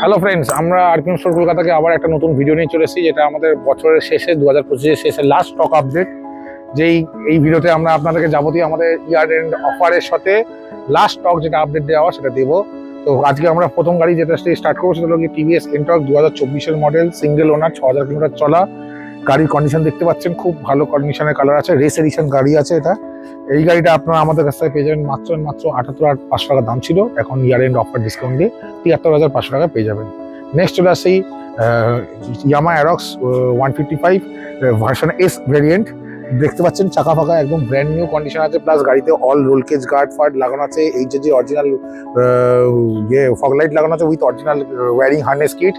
Hello friends, আমরা RPM store কলকাতাকে আবার একটা নতুন ভিডিও নিয়ে চলে এসেছি, যেটা আমাদের বছরের শেষে 2025-এর শেষে লাস্ট স্টক আপডেট। এই ভিডিওতে আমরা আপনাদেরকে যাবতীয় আমাদের ইয়ার এন্ড অফারের সাথে লাস্ট স্টক যেটা আপডেট দেওয়া সেটা দেবো। তো আজকে আমরা প্রথম গাড়ি যেটা স্টার্ট করবো সেটা হলো টিভিএস এন্টর্ক 2024-এর মডেল, সিঙ্গেল ওনার, 6000 কিলোমিটার চলা। গাড়ির কন্ডিশন দেখতে পাচ্ছেন, খুব ভালো কন্ডিশনের কালার আছে, রেস এডিশন গাড়ি আছে এটা। এই গাড়িটা আপনারা আমাদের কাছ থেকে পেয়ে যাবেন মাত্র 78,500 টাকা দাম ছিল, এখন ইয়ার এন্ড অফার ডিসকাউন্ট দিয়ে 73,500 টাকা পেয়ে যাবেন। নেক্সট চলে আসি Yamaha Aerox 155 version S variant. দেখতে পাচ্ছেন চাকা ফাঁকা একদম ব্র্যান্ড নিউ কন্ডিশন আছে, প্লাস গাড়িতে অল রোল কেজ গার্ড ফার্ড লাগানো আছে, এইচএজি অরিজিনাল ফগলাইট লাগানো আছে with original wiring harness kit.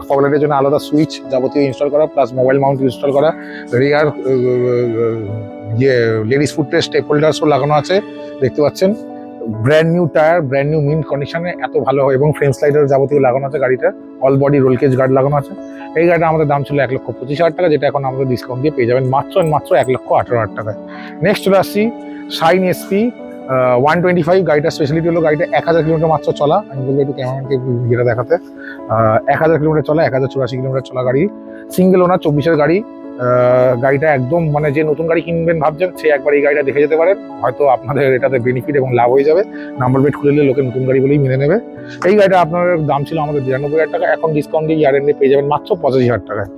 ফগলাইটের জন্য আলাদা সুইচ যাবতীয় ইনস্টল করা, প্লাস মোবাইল মাউন্ট ইনস্টল করা, রিয়ার লেডিস ফুটরেস্ট স্টেপ হোল্ডার্সও লাগানো আছে। দেখতে পাচ্ছেন brand new tyre, brand new mint কন্ডিশনে, এত ভালো হয়। এবং ফ্রেঞ্চ লাইটার যাবতীয় লাগানো আছে গাড়িটা, all body roll cage guard লাগানো আছে। এই গাড়িটা আমাদের দাম ছিল 1,25,000 টাকা, যেটা এখন আমাদের ডিসকাউন্ট দিয়ে পেয়ে যাবেন মাত্র 1,18,000 টাকায়। নেক্সট চলে আসছি শাইন এসপি 125। গাড়িটা স্পেশালিটি হলো গাড়িটা 1000 কিলোমিটার মাত্র চলা। আমি বলবো একটু ক্যামেরাম্যানকে ভিডিওটা দেখাতে। 1000 কিলোমিটার চলা, 1084 কিলোমিটার চলা গাড়ি, সিঙ্গেল ওনার, 24-এর গাড়ি। গাড়িটা একদম মানে যে নতুন গাড়ি কিনবেন ভাবছেন সে একবার এই গাড়িটা দেখে যেতে পারেন, হয়তো আপনাদের এটাতে বেনিফিট এবং লাভ হয়ে যাবে। নাম্বার প্লেট খুলে নিলে লোকে নতুন গাড়ি বলেই মেনে নেবে। এই গাড়িটা আপনার দাম ছিল আমাদের 92,000 টাকা, এখন ডিসকাউন্ট দিয়ে ইয়ার এন্ডে পেয়ে যাবেন মাত্র 85,000 টাকায়।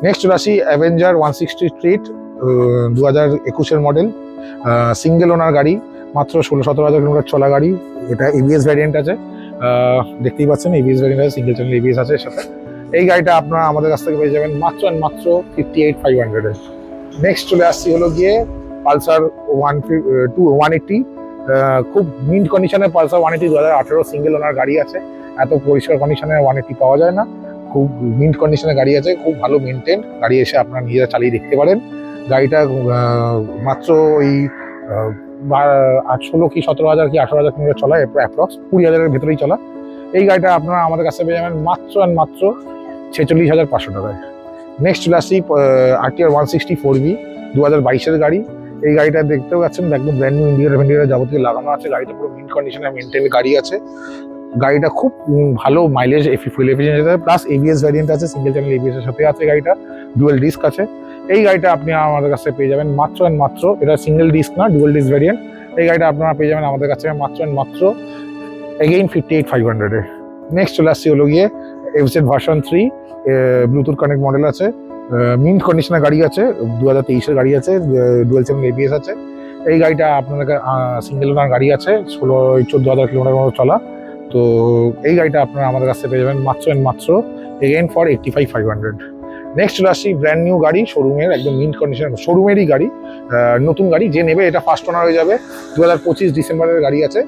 নেক্সট চলে আসি অ্যাভেঞ্জার 160 স্ট্রিট 2021-এর মডেল, সিঙ্গেল ওনার গাড়ি, মাত্র 16-17 কিলোমিটার চলা গাড়ি। এটা এবিএস ভ্যারিয়েন্ট আছে, দেখতেই পাচ্ছেন এবিএস ভ্যারিয়েন্ট আছে, সিঙ্গেল চ্যানেল এবিএস আছে এর সাথে। এই গাড়িটা আপনারা আমাদের কাছ থেকে পেয়ে যাবেন মাত্র 58,500-এ। নেক্সট চলে আসছি হলো গিয়ে পালসার 180, খুব মিন্ট কন্ডিশনের পালসার 180 2018 সিঙ্গেল ওনার গাড়ি আছে। এত পরিষ্কার কন্ডিশনে 180 পাওয়া যায় না, খুব মিন্ট কন্ডিশনের গাড়ি আছে, খুব ভালো মেনটেন গাড়ি। এসে আপনারা নিজেরা চালিয়ে দেখতে পারেন। গাড়িটা মাত্র ওই 16 কি 17,000 কি 18,000 কিলোমিটার চলা, অ্যাপ্রক্স 20,000-এর ভেতরেই চলা। এই গাড়িটা আপনারা আমাদের কাছে পেয়ে যাবেন মাত্র 46,500 টাকায়। নেক্সট চলে আসছি RTR 160 4V 2022-এর গাড়ি। এই গাড়িটা দেখতেও পাচ্ছেন একদম ব্র্যান্ড নিউ ইন্ডিকেটর যাবতীয় লাগানো আছে। গাড়িটা পুরো মিন্ট কন্ডিশনে মেনটেন গাড়ি আছে। গাড়িটা খুব ভালো মাইলেজ, ফুয়েল এফিশিয়েন্সি আছে, প্লাস এবিএস ভ্যারিয়েন্ট আছে, সিঙ্গেল চ্যানেল এবিএস এর সাথে আছে গাড়িটা, ডুয়েল ডিস্ক আছে। এই গাড়িটা আপনি আমাদের কাছে পেয়ে যাবেন মাত্র এটা সিঙ্গেল ডিস্ক না, ডুয়েল ডিস্ক ভ্যারিয়েন্ট। এই গাড়িটা আপনারা পেয়ে যাবেন আমাদের কাছে মাত্র এগেইন 58,500-এ। নেক্সট চলে আসছি হলো গিয়ে FZ version 3 Bluetooth connect model আছে, মিন্ট কন্ডিশনের গাড়ি আছে, 2023-এর গাড়ি আছে, ডুয়েল চ্যানেল এবিএস আছে। এই গাড়িটা আপনাদের সিঙ্গেল ওনার গাড়ি আছে, 14,000 কিলোমিটার মতো চলা। তো এই গাড়িটা আপনারা আমাদের কাছে পেয়ে যাবেন মাত্র এগেইন ফর 85,500। নেক্সট চলে আসছি ব্র্যান্ড নিউ গাড়ি, শোরুমের একদম মিন্ট কন্ডিশন, শোরুমেরই গাড়ি, নতুন গাড়ি। যে নেবে এটা ফার্স্ট ওনার হয়ে যাবে, 2025 ডিসেম্বরের গাড়ি আছে।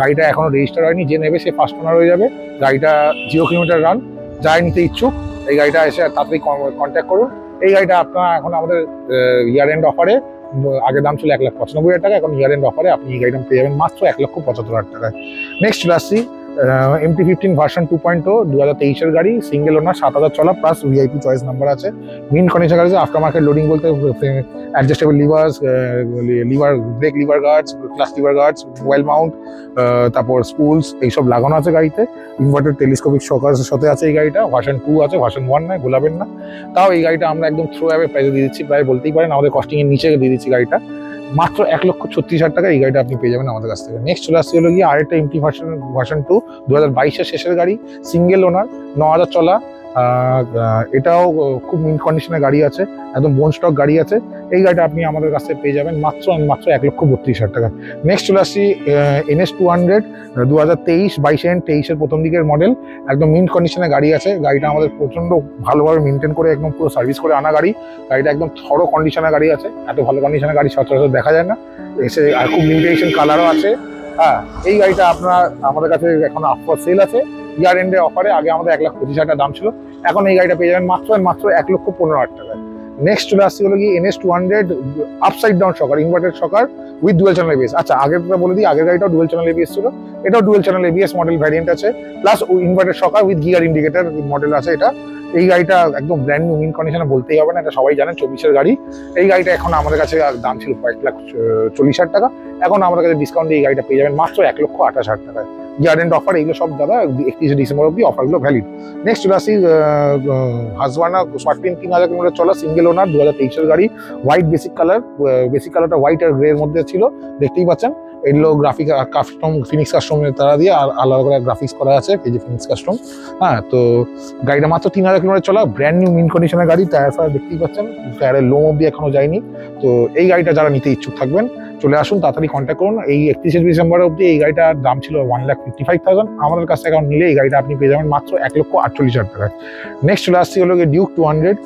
গাড়িটা এখনো রেজিস্টার হয়নি, যে নেবে সে ফার্স্ট ওনার হয়ে যাবে। গাড়িটা 0 কিলোমিটার রান। যাই নিতে ইচ্ছুক এই গাড়িটা এসে তাড়াতাড়ি কন্ট্যাক্ট করুন। এই গাড়িটা আপনারা এখন আমাদের ইয়ার এন্ড অফারে, আগে দাম ছিল 1,95,000 টাকা, এখন ইয়ার এন্ড অফারে আপনি এই গাড়িটা পেয়ে যাবেন মাত্র 1,75,000 টাকায়। নেক্সট চলে আসছি MT-15 ভার্সন 2.0 2023-এর গাড়ি, সিঙ্গেল ওনার, 7,000 চলা, প্লাস ভিআইপি চয়েস নাম্বার আছে, মিন্ট কন্ডিশন গাড়ি আছে। আফটার মার্কেট লোডিং বলতে adjustable levers, brake lever guards, clutch lever guards, mobile mount, তারপর স্পুলস, এইসব লাগানো আছে গাড়িতে। ইনভার্টার টেলিস্কোপিক শকারের সাথে আছে এই গাড়িটা। ভার্সন 2 আছে, ভার্সন 1 নয়, গোলাবেন না। তাও এই গাড়িটা আমরা একদম থ্রো অ্যাওয়ে প্রাইসে দিয়ে দিচ্ছি, প্রায় বলতেই পারেন আমাদের কস্টিংয়ের নিচে দিয়ে দিচ্ছি গাড়িটা মাত্র 1,36,000 টাকা। এই গাড়িটা আপনি পেয়ে যাবেন আমাদের কাছ থেকে। নেক্সট চলে আসছে হলো গিয়ে আরেকটা MT ভার্সন 2 2022-এর শেষের গাড়ি, সিঙ্গেল ওনার, 9,000 চলা। এটাও খুব মিন্ট কন্ডিশনের গাড়ি আছে, একদম বোন স্টক গাড়ি আছে। এই গাড়িটা আপনি আমাদের কাছে পেয়ে যাবেন মাত্র 1,32,000 টাকা। নেক্সট চলে আসছি NS 200 2023-22-এর প্রথম দিকের মডেল, একদম মিন্ট কন্ডিশনের গাড়ি আছে। গাড়িটা আমাদের প্রচন্ড ভালোভাবে মেনটেন করে একদম পুরো সার্ভিস করে আনা গাড়ি। গাড়িটা একদম থরো কন্ডিশনের গাড়ি আছে, এত ভালো কন্ডিশনের গাড়ি সচরাচর দেখা যায় না। এসে আর খুব লিমিটেশন কালারও আছে। হ্যাঁ, এই গাড়িটা আপনার আমাদের কাছে এখন আফটার সেল আছে ইয়ার এন্ডে অফারে। আগে আমাদের 1,25,000 টাকা দাম ছিল, এখন এই গাড়িটা পেয়ে যাবেন মাত্র 1,15,000 টাকায়। নেক্সট চলে আসছি হলো গিয়ে NS 200 upside down শকার, inverted shocker with dual channel ABS. আচ্ছা, আগেরটা বলে দিই, আগের গাড়িটাও ডুয়েল চ্যানেল এবিএস ছিল, এটাও dual channel ABS model variant আছে, plus inverted shocker with gear indicator model আছে এটা। এই গাড়িটা একদম ব্র্যান্ড নিউ মিন্ট কন্ডিশনে বলতেই হবে না, এটা সবাই জানেন, 24-এর গাড়ি। এই গাড়িটা এখন আমাদের কাছে দাম ছিল 1,40,000 টাকা, এখন আমাদের কাছে ডিসকাউন্ট দিয়ে এই গাড়িটা পেয়ে যাবেন মাত্র 1,28,000 টাকায়। ইয়ার এন্ড অফার, এগুলো সব দাদা 31 ডিসেম্বর অব্দি অফারগুলো ভ্যালিড। নেক্সট চলে আসি হাসবানা শর্ট পিন 3000 কিলোমিটার চলা, সিঙ্গেল ওনার 2023-এর গাড়ি, হোয়াইট বেসিক কালার, বেসিক কালারটা হোয়াইট আর গ্রে এর মধ্যে ছিল, দেখতেই পাচ্ছেন। এগুলো গ্রাফিক কাস্টম ফিনিক্স কাস্টমের তারা দিয়ে আর আলাদা করে গ্রাফিক্স করা আছে, এই যে ফিনিক্স কাস্টম। হ্যাঁ, তো গাড়িটা মাত্র 3000 কিলোমিটার চলা, ব্র্যান্ড নিউ মিন্ট কন্ডিশনের গাড়ি, টায়ার ফায়ার দেখতেই পাচ্ছেন, টায়ারের লোম অব্দি এখনো যায়নি। তো এই গাড়িটা যারা নিতে ইচ্ছুক থাকবেন চলে আসুন, তাড়াতাড়ি কন্ট্যাক্ট করুন। এই 31 ডিসেম্বর অব্দি এই গাড়িটার দাম ছিল 1,55,000, আমাদের কাছ থেকে এখন নিলে এই গাড়িটা আপনি পেয়ে যাবেন মাত্র 1,48,000 টাকায়। নেক্সট চলে আসছি হলো ডিউক 200,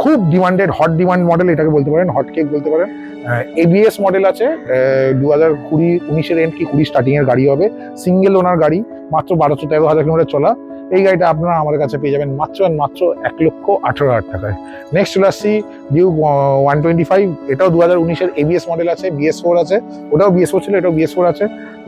খুব ডিমান্ডেড, হট ডিমান্ড মডেল এটাকে বলতে পারেন, হট কেক বলতে পারেন। এবিএস মডেল আছে, 2019-এর এন্ড কি 20 স্টার্টিং এর গাড়ি হবে, সিঙ্গেল ওনার গাড়ি, মাত্র 12-13,000 কিলোমিটার চলা। এই গাড়িটা আপনারা আমাদের কাছে পেয়ে যাবেন মাত্র 1,18,000 টাকায়। নেক্সট চলে আসছি ডিউক 125, এটাও 2019-এর এবিএস মডেল আছে, BS4 আছে, ওটাও BS4 ছিল, এটাও BS4 আছে।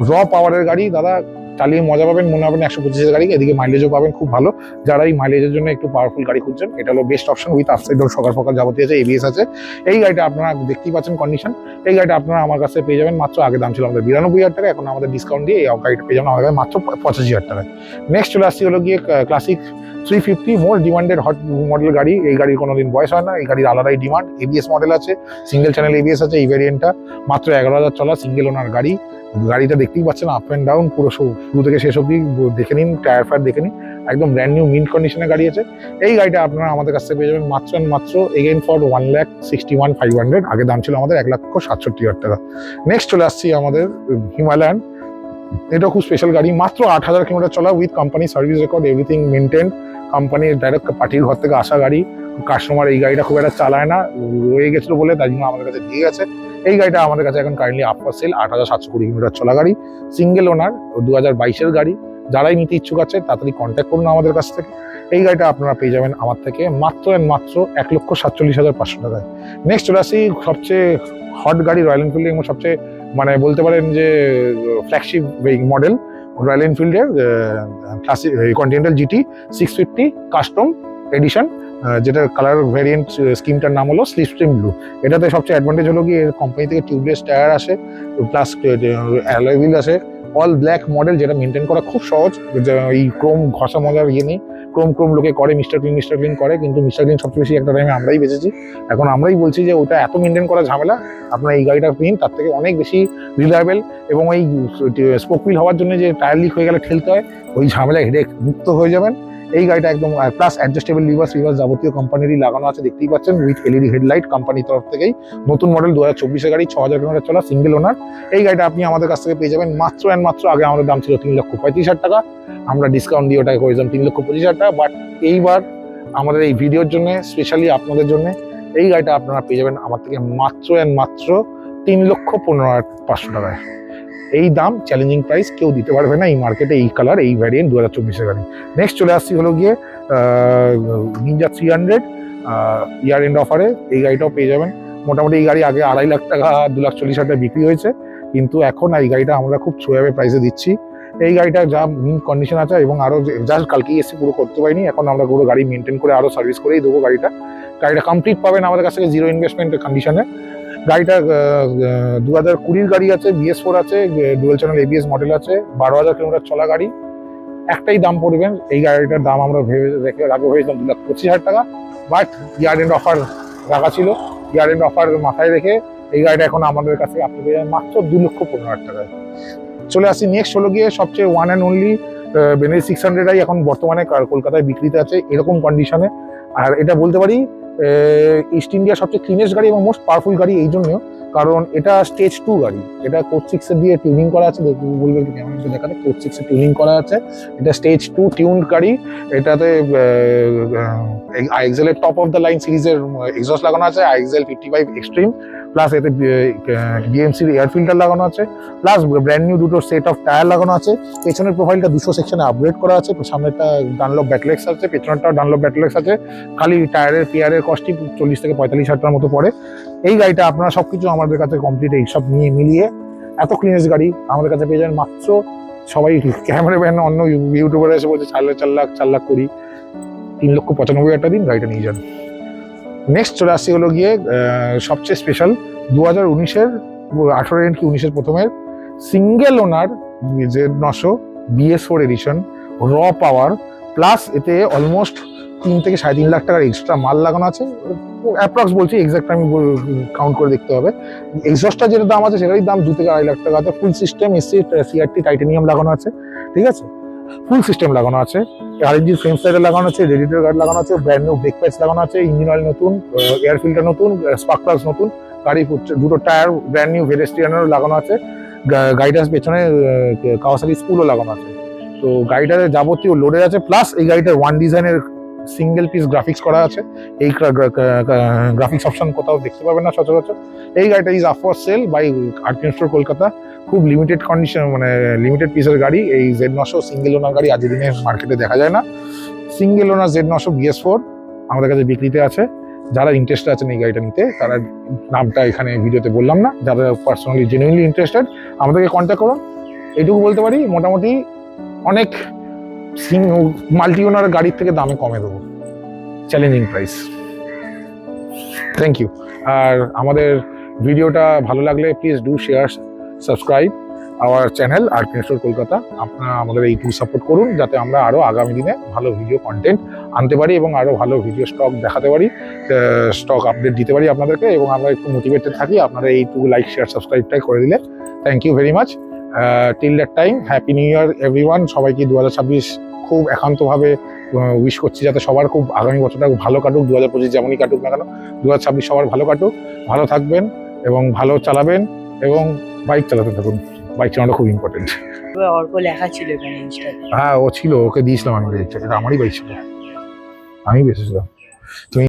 র পাওয়ারের গাড়ি দাদা, চালিয়ে মজা পাবেন, মনে হবেন 125-এর গাড়ি, এদিকে মাইলেজও পাবেন খুব ভালো। যারা এই মাইলেজের জন্য একটু পাওয়ারফুল গাড়ি খুঁজছেন, এটা হলো বেস্ট অপশন, উইথ আপসাইড ডোর, সকাল ফকাল যাবতীয় আছে, এবিএস আছে। এই গাড়িটা আপনারা দেখতেই পাচ্ছেন কন্ডিশন, এই গাড়িটা আপনারা আমার কাছে পেয়ে যাবেন মাত্র, আগে দাম ছিল আমাদের 92,000 টাকা, এখন আমাদের ডিসকাউন্ট দিয়ে এই গাড়িটা পেয়ে যাবেন আমাদের মাত্র 85,000 টাকায়। নেক্সট চলে আসছি হলো গিয়ে classic 350, most demanded hot model গাড়ি। এই গাড়ির কোনোদিন বয়স হয় না, এই গাড়ির আলাদাই ডিমান্ড, এবিএস মডেল আছে, সিঙ্গেল চ্যানেল এবিএস আছে। এই ভ্যারিয়েন্টটা মাত্র 11,000 চলা, সিঙ্গেল ওনার গাড়ি। গাড়িটা দেখতেই পাচ্ছেন আপ অ্যান্ড ডাউন, পুরো শুরু থেকে শেষ অব্দি দেখে নিন, টায়ার ফায়ার দেখে নিন, একদম ব্র্যান্ড নিউ মিন্ট কন্ডিশনের গাড়ি আছে। এই গাড়িটা আপনারা আমাদের কাছ থেকে পেয়ে যাবেন মাত্র এগেইন ফর 1,61,500, আগে দাম ছিল আমাদের 1,67,000 টাকা। নেক্সট চলে আসছি আমাদের হিমালয়ান, এটাও খুব স্পেশাল গাড়ি, মাত্র 8,000 কিলোমিটার চলা, with company service record, everything maintain, কোম্পানির ডাইরেক্ট পার্টির ঘর থেকে আসা গাড়ি। কাস্টমার এই গাড়িটা খুব একটা চালায় না, রয়ে গেছিল বলে তাই জন্য আমাদের কাছে দিয়ে গেছে। এই গাড়িটা আমাদের কাছে এখন currently up for sell, 8,720 kilometre চলা গাড়ি, সিঙ্গেল ওনার, 2022-এর গাড়ি। যারাই নিতে ইচ্ছুক আছে তাড়াতাড়ি কন্ট্যাক্ট করুন আমাদের কাছ থেকে। এই গাড়িটা আপনারা পেয়ে যাবেন আমার থেকে মাত্র 1,47,500 টাকায়। নেক্সট চলে আসি সবচেয়ে হট গাড়ি, রয়্যাল এনফিল্ডের এবং সবচেয়ে মানে বলতে পারেন যে ফ্ল্যাগশিপ মডেল, রয়্যাল এনফিল্ডের classic Continental GT 650 custom edition, যেটার কালার ভ্যারিয়েন্ট স্কিমটার নাম হলো স্লিপ স্ট্রিম ব্লু। এটাতে সবচেয়ে অ্যাডভান্টেজ হলো কি এর কোম্পানি থেকে টিউবলেস টায়ার আসে, প্লাস অ্যালয় হুইল আসে, অল ব্ল্যাক মডেল, যেটা মেনটেন করা খুব সহজ, এই ক্রোম ঘষা মজার ইয়ে নেই। ক্রোম লোকে করে, মিস্টার ক্লিন করে, কিন্তু মিস্টার ক্লিন সবচেয়ে বেশি একটা টাইমে আমরাই বেঁচেছি। এখন আমরাই বলছি যে ওটা এত মেনটেন করা ঝামেলা, আপনারা এই গাড়িটা নিন, তার থেকে অনেক বেশি রিলায়েবল। এবং ওই স্পোক হুইল হওয়ার জন্য যে টায়ার লিক হয়ে গেলে ঠেলতে হয়, ওই ঝামেলা হেডেক মুক্ত হয়ে যাবেন। এই গাড়িটা একদম, প্লাস অ্যাডজাস্টেবল লিভার্স যাবতীয় কোম্পানিরই লাগানো আছে, দেখতেই পাচ্ছেন, উইথ এলইডি হেডলাইট, কোম্পানির তরফ থেকেই। নতুন মডেল 2024-এর গাড়ি, 6,000 কিলোমিটার চলা, সিঙ্গেল ওনার। এই গাড়িটা আপনি আমাদের কাছ থেকে পেয়ে যাবেন মাত্র, আগে আমাদের দাম ছিল 3,35,000 টাকা, আমরা ডিসকাউন্ট দিয়ে ওটাকে করে দিলাম 3,25,000 টাকা। বাট এইবার আমাদের এই ভিডিওর জন্য, স্পেশালি আপনাদের জন্য, এই গাড়িটা আপনারা পেয়ে যাবেন আমার থেকে মাত্র 3,15,500 টাকায়। এই দাম চ্যালেঞ্জিং প্রাইস কেউ দিতে পারবে না এই মার্কেটে, এই কালার, এই ভ্যারিয়েন্ট 2024-এর গাড়ি। নেক্সট চলে আসছি হলো গিয়ে নিনজা 300, ইয়ার এন্ড অফারে এই গাড়িটাও পেয়ে যাবেন। মোটামুটি এই গাড়ি আগে 2.5 লাখ টাকা, 2,40,000 টাকা বিক্রি হয়েছে, কিন্তু এখন এই গাড়িটা আমরা খুব ছোঁয়াবে প্রাইসে দিচ্ছি। এই গাড়িটা যা মিন কন্ডিশন আছে, এবং আরো জাস্ট কালকেই এসে পুরো করতে পারিনি, এখন আমরা পুরো গাড়ি মেনটেন করে আরো সার্ভিস করেই দেবো। গাড়িটা কমপ্লিট পাবেন আমাদের কাছ থেকে, জিরো ইনভেস্টমেন্টের কন্ডিশনে। গাড়িটা 2020-র গাড়ি আছে, BS4 আছে, ডুয়াল চ্যানেল ABS মডেল আছে, 12,000 কিলোমিটার চলা গাড়ি। একটাই দাম পড়বেন, এই গাড়িটার দাম আমরা রাখবো ভেবেছিলাম 2,25,000 টাকা, বাট ইয়ার এন্ড অফার রাখা ছিল, ইয়ার এন্ড অফার মাথায় রেখে এই গাড়িটা এখন আমাদের কাছে আপনি পেয়ে যাবেন মাত্র 2,15,000 টাকায়। চলে আসি নেক্সট হলো গিয়ে সবচেয়ে ওয়ান অ্যান্ড অনলি বেনেলি 600-আই এখন বর্তমানে কলকাতায় বিক্রিতে আছে এরকম কন্ডিশনে। আর এটা বলতে পারি ইস্ট ইন্ডিয়ার সবচেয়ে ক্লিনেস্ট গাড়ি এবং মোস্ট পাওয়ারফুল গাড়ি, এই জন্য কারণ এটা স্টেজ 2 গাড়ি, এটা কোড 6 দিয়ে টিউনিং করা আছে, বলবেন কেমন দেখাতে, কোড 6 টিউনিং করা আছে, এটা স্টেজ 2 টিউন গাড়ি। এটাতে আইএক্সএল এর টপ অফ দ্য লাইন সিরিজের এক্সস্ট লাগানো আছে, আইএক্সএল 55 এক্সট্রিম, প্লাস এতে বিএমসির এয়ার ফিল্টার লাগানো আছে, প্লাস ব্র্যান্ড নিউ দুটো সেট অফ টায়ার লাগানো আছে। পেছনের প্রোফাইলটা 200 সেকশনে আপগ্রেড করা আছে, সামনেরটা ডানলপ ব্যাকলেক্স আছে, পেছনেরটাও ডানলপ ব্যাকলেক্স আছে। খালি টায়ারের পেয়ারের কস্টই 40 থেকে 45,000 টাকার মতো পড়ে। এই গাড়িটা আপনারা সবকিছু আমাদের কাছে কমপ্লিট, এইসব নিয়ে মিলিয়ে এত ক্লিনেস্ট গাড়ি আমাদের কাছে পেয়ে যাবেন মাত্র, সবাই ক্যামেরাম্যান অন্য ইউটিউবার এসে বলছে 4 লাখ করি, 3,95,000 টাকা দিন, গাড়িটা নিয়ে যান। নেক্সট চলে আসছি হলো গিয়ে সবচেয়ে স্পেশাল 2019-এর 18 এন্ড কি 19-এর প্রথমের সিঙ্গেল ওনার যে 900 BS4 এডিশন, র পাওয়ার, প্লাস এতে অলমোস্ট 3 থেকে 3.5 লাখ টাকার এক্সট্রা মাল লাগানো আছে। অ্যাপ্রক্স বলছি, এক্সাক্ট আমি কাউন্ট করে দেখতে হবে। এক্সস্টটা যেটা দাম আছে সেটারই দাম 2 থেকে 2.5 লাখ টাকা আছে। ফুল সিস্টেম এসসি CRT টাইটানিয়াম লাগানো আছে, ঠিক আছে, ফুল সিস্টেম লাগানো আছে। RNG ফ্রেম স্লাইডার লাগানো আছে, রেডিয়েটর গার্ড লাগানো আছে, ব্র্যান্ড নিউ ব্রেক প্যাডস লাগানো আছে, ইঞ্জিন অয়েল নতুন, এয়ার ফিল্টার নতুন, স্পার্ক প্লাগস নতুন, গাড়ি দুটো টায়ার ব্র্যান্ড নিউ ভেডেস্ট্রিয়ানের লাগানো আছে, গাড়িটার পেছনে কাওয়াসাকি স্পুলও লাগানো আছে। তো গাড়িটার যাবতীয় লোডের আছে, প্লাস এই গাড়িটার ওয়ান ডিজাইনের সিঙ্গেল পিস গ্রাফিক্স করা আছে। এই গ্রাফিক্স অপশন কোথাও দেখতে পাবেন না সচরাচর। এই গাড়িটা is up for sale by RPM store Kolkata. খুব লিমিটেড কন্ডিশন, মানে লিমিটেড পিসের গাড়ি। এই Z900 সিঙ্গেল ওনার গাড়ি আজকের দিনে মার্কেটে দেখা যায় না। সিঙ্গেল ওনার Z900 BS4 আমাদের কাছে বিক্রিতে আছে। যারা ইন্টারেস্টেড আছেন এই গাড়িটা নিতে, তারা নামটা এখানে ভিডিওতে বললাম না, যারা পার্সোনালি জেনুইনলি ইন্টারেস্টেড আমাদেরকে কন্ট্যাক্ট করুন। এইটুকু বলতে পারি, মোটামুটি অনেক মাল্টি ওনার গাড়ির থেকে দামে কমে দেবো, চ্যালেঞ্জিং প্রাইস। Thank you. আর আমাদের ভিডিওটা ভালো লাগলে please do share, subscribe our channel RPM store Kolkata. আপনারা আমাদের এইটুকু সাপোর্ট করুন, যাতে আমরা আরও আগামী দিনে ভালো ভিডিও কন্টেন্ট আনতে পারি এবং আরও ভালো ভিডিও স্টক দেখাতে পারি, স্টক আপডেট দিতে পারি আপনাদেরকে, এবং আমরা একটু মোটিভেটেড থাকি। আপনারা এইটুকু লাইক শেয়ার সাবস্ক্রাইবটাই করে দিলে thank you very much. Till that time, happy new year everyone. সবাইকে 2026 খুব একান্তভাবে উইশ করছি, যাতে সবার খুব আগামী বছরটা খুব ভালো কাটুক। 2025 যেমনই কাটুক না কেন, 2026 সবার ভালো কাটুক। ভালো থাকবেন এবং ভালো চালাবেন এবং বাইক চালাতে থাকুন। বাইক চালানোটা খুব ইম্পর্টেন্ট। অর্ক লেখা ছিল এখানে ইনস্টাগ্রামে। হ্যাঁ, ও ছিল, ওকে দিয়েছিলাম আমি বাইকটা। এটা আমারই বাইক ছিল, আমি বেঁচেছিলাম। তুমি